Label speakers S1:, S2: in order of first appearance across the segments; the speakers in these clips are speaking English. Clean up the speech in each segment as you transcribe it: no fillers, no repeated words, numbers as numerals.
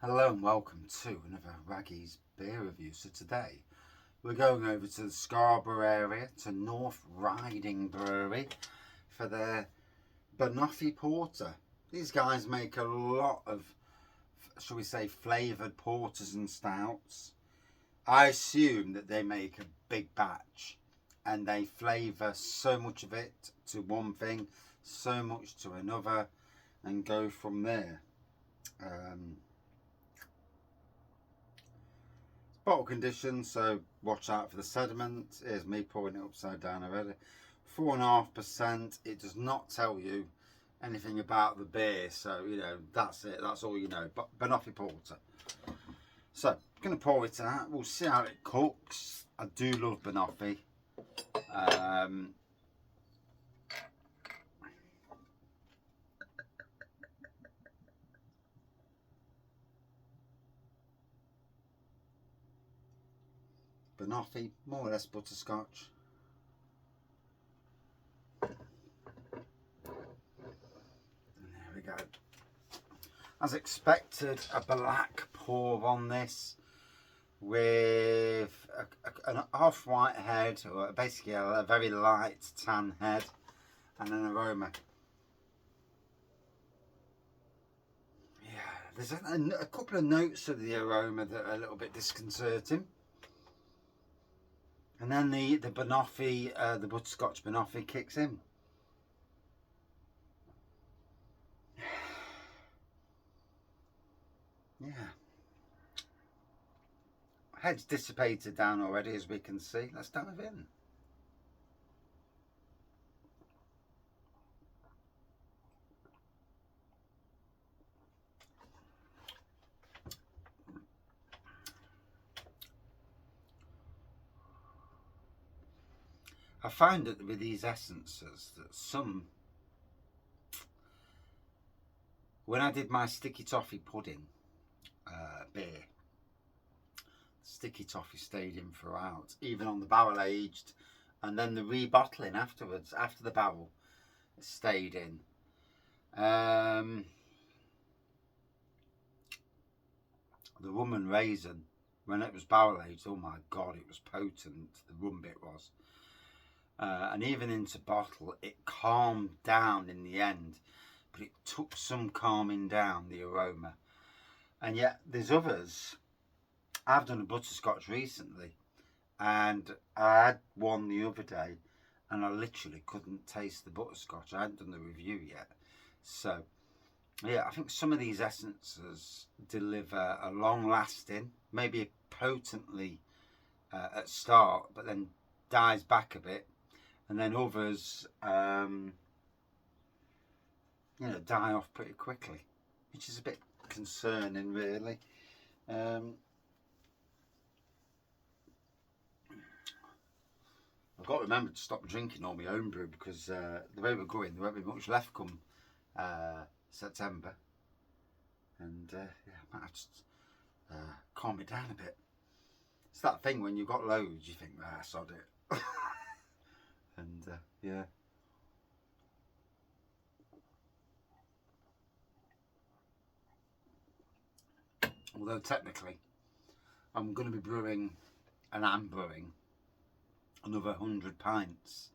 S1: Hello and welcome to another Raggy's beer review. So today we're going over to the Scarborough area to North Riding Brewery for their Banoffee Porter. These guys make a lot of, shall we say, flavoured porters and stouts. I assume that they make a big batch and they flavour so much of it to one thing, so much to another, and go from there. Bottle condition, so watch out for the sediment. Here's me pouring it upside down already. 4.5%. It does not tell you anything about the beer, so you know that's it. That's all you know. But Banoffee Porter. So gonna pour it out. We'll see how it cooks. I do love Banoffee. Banoffee, more or less butterscotch. And there we go. As expected, a black pour on this with an off-white head, or basically a very light tan head, and an aroma. Yeah, there's a couple of notes of the aroma that are a little bit disconcerting. And then the Banoffee, the butterscotch Banoffee kicks in. Yeah. Head's dissipated down already, as we can see. Let's dive in. I find that with these essences that some, when I did my sticky toffee pudding beer, sticky toffee stayed in throughout, even on the barrel aged, and then the rebottling afterwards, after the barrel, it stayed in. The rum and raisin, when it was barrel aged, oh my god, it was potent. The rum bit was. And even into bottle, it calmed down in the end, but it took some calming down, the aroma. And yet there's others. I've done a butterscotch recently, and I had one the other day, and I literally couldn't taste the butterscotch. I hadn't done the review yet. So yeah, I think some of these essences deliver a long lasting, maybe potently at start, but then dies back a bit. And then others, die off pretty quickly, which is a bit concerning, really. I've got to remember to stop drinking all my own brew because the way we're going, there won't be much left come September. And yeah, I might have to calm it down a bit. It's that thing when you've got loads, you think, sod it. And yeah. Although technically I'm going to be brewing, and I'm brewing another 100 pints.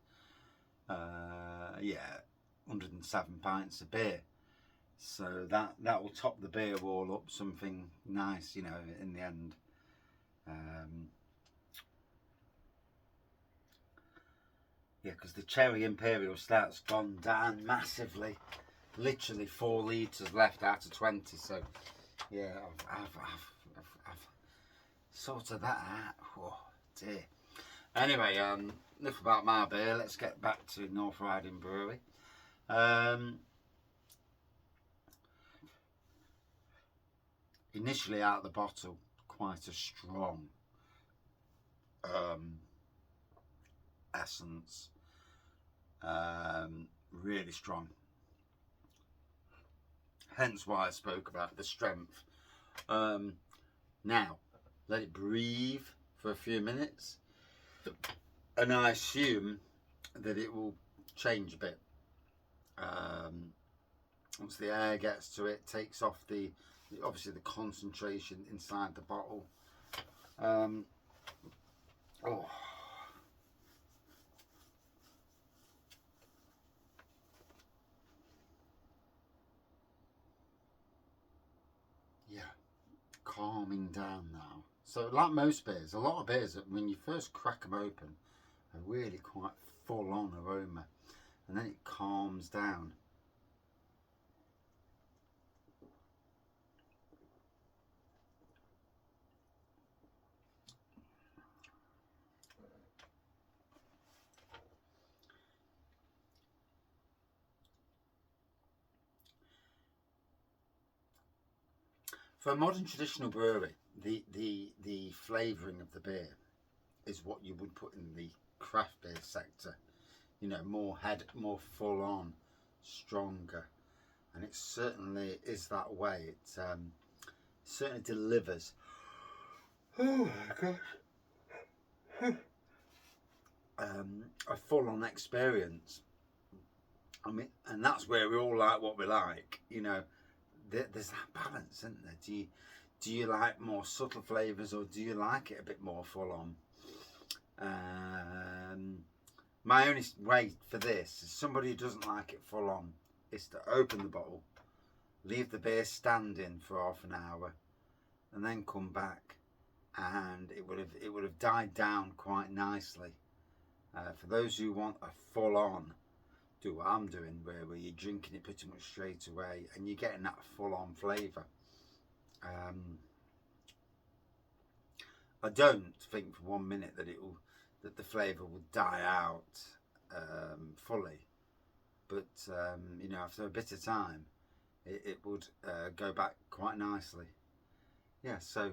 S1: Yeah, 107 pints of beer. So that will top the beer wall up something nice, you know, in the end. Yeah, because the Cherry Imperial Stout's gone down massively. Literally 4 litres left out of 20. So yeah, I've sorted that out. Oh dear. Anyway, enough about my beer. Let's get back to North Riding Brewery. Initially out of the bottle, quite a strong essence. Really strong. Hence why I spoke about the strength. Now, let it breathe for a few minutes, and I assume that it will change a bit. Once the air gets to it, takes off the obviously the concentration inside the bottle. Oh. Yeah, calming down now. So like most beers, a lot of beers, when you first crack them open, are really quite full on aroma, and then it calms down. For a modern traditional brewery, the flavouring of the beer is what you would put in the craft beer sector. You know, more full on, stronger, and it certainly is that way. It certainly delivers. Oh my gosh. A full on experience. I mean, and that's where we all like what we like. You know, there's that balance, isn't there? Do you like more subtle flavours, or do you like it a bit more full on? My only way for this is somebody who doesn't like it full on is to open the bottle, leave the beer standing for half an hour, and then come back, and it would have died down quite nicely. For those who want a full on, do what I'm doing, where you're drinking it pretty much straight away, and you're getting that full on flavour. I don't think for 1 minute that the flavour will die out fully, but you know, after a bit of time, it would go back quite nicely. Yeah, so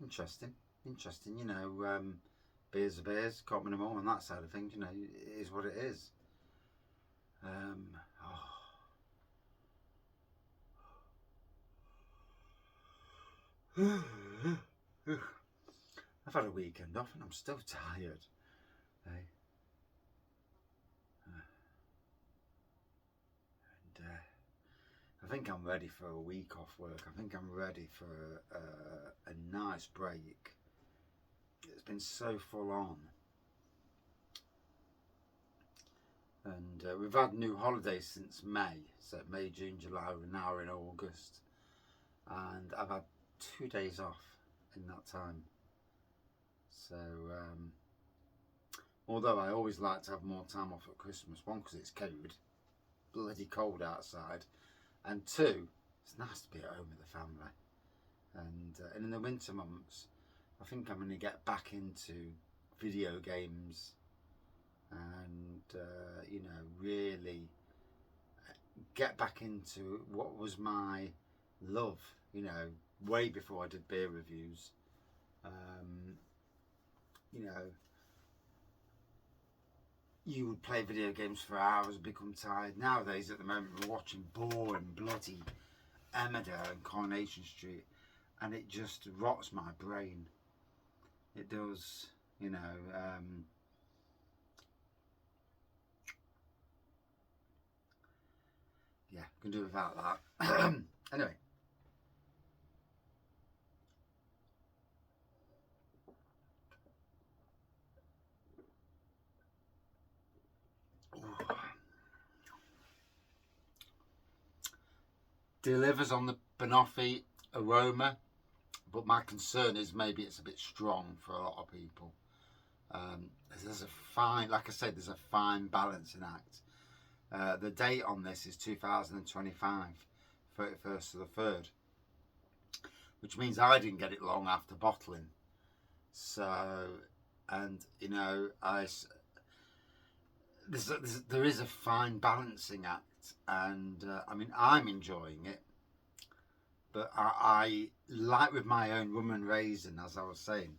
S1: interesting. You know, beers are beers, can't win them all, and that side of things. You know, it is what it is. I've had a weekend off and I'm still tired. Hey? And I think I'm ready for a week off work. I think I'm ready for a nice break. It's been so full on. And we've had new holidays since May. So May, June, July, we're now in August. And I've had 2 days off in that time. So, although I always like to have more time off at Christmas, one, because it's cold, bloody cold outside, and two, it's nice to be at home with the family. And in the winter months, I think I'm going to get back into video games and, you know, really get back into what was my love, you know, way before I did beer reviews. You know, you would play video games for hours and become tired. Nowadays, at the moment, we're watching boring, bloody Emmerdale and Coronation Street, and it just rots my brain. It does, you know. Yeah, can do without that. Anyway. Delivers on the Banoffee aroma, but my concern is maybe it's a bit strong for a lot of people. There's a fine, like I said, there's a fine balancing act. The date on this is 2025, 31st of the 3rd, which means I didn't get it long after bottling. So, and you know, there is a fine balancing act, and I mean, I'm enjoying it, but I like with my own rum and raisin, as I was saying,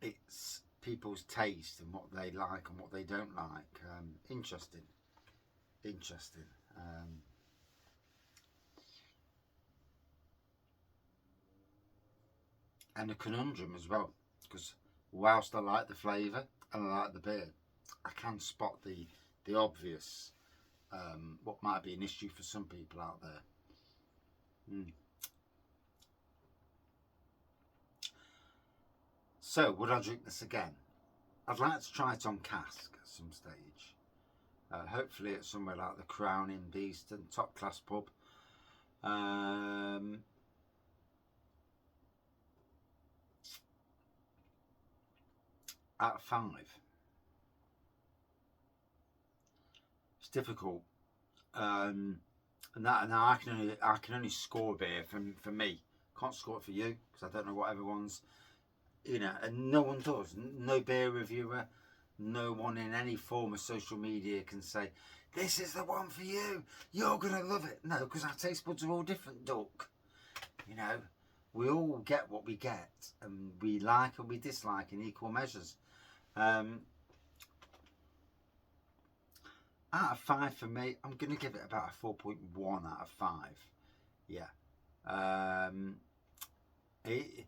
S1: it's people's taste and what they like and what they don't like. Interesting. And a conundrum as well, because whilst I like the flavour and I like the beer, I can spot the obvious what might be an issue for some people out there. So, would I drink this again? I'd like to try it on cask at some stage. Hopefully at somewhere like the Crown in Beeston, top class pub. Out of 5. It's difficult. And I can only score beer for me. Can't score it for you because I don't know what everyone's, and no one does. No beer reviewer, no one in any form of social media can say, this is the one for you, you're gonna love it. No, because our taste buds are all different, duck. We all get what we get, and we like and we dislike in equal measures. Out of 5 for me, I'm going to give it about a 4.1 out of 5. Yeah. It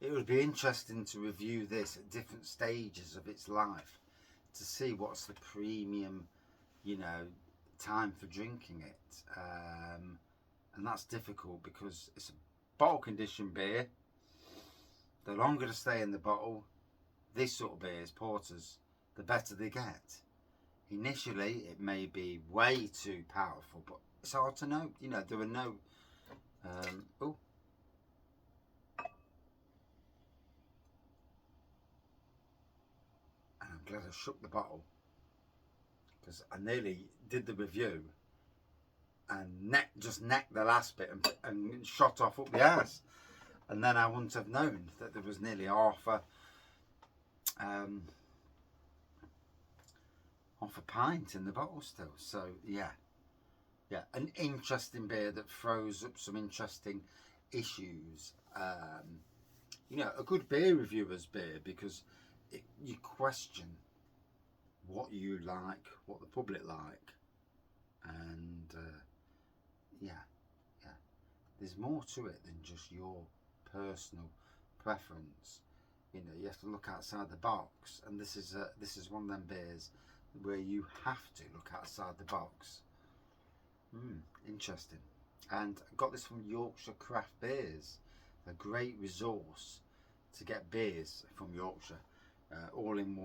S1: would be interesting to review this at different stages of its life to see what's the premium, time for drinking it. And that's difficult because it's a bottle conditioned beer. The longer to stay in the bottle, this sort of beers, porters, the better they get. Initially, it may be way too powerful, but it's hard to know. There are no... oh. And I'm glad I shook the bottle, because I nearly did the review and just necked the last bit and shot off up the arse. And then I wouldn't have known that there was nearly half a pint in the bottle still. So yeah, an interesting beer that throws up some interesting issues. A good beer reviewer's beer, because you question what you like, what the public like, and there's more to it than just your personal preference. You have to look outside the box, and this is one of them beers where you have to look outside the box. Interesting. And I got this from Yorkshire Craft Beers, a great resource to get beers from Yorkshire, all in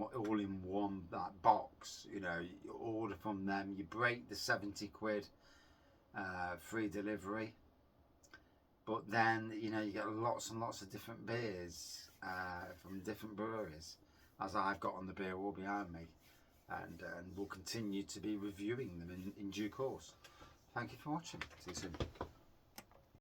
S1: one that box. You order from them, you break the 70 quid, free delivery. But then, you get lots and lots of different beers from different breweries, as I've got on the beer wall behind me. And we'll continue to be reviewing them in due course. Thank you for watching. See you soon.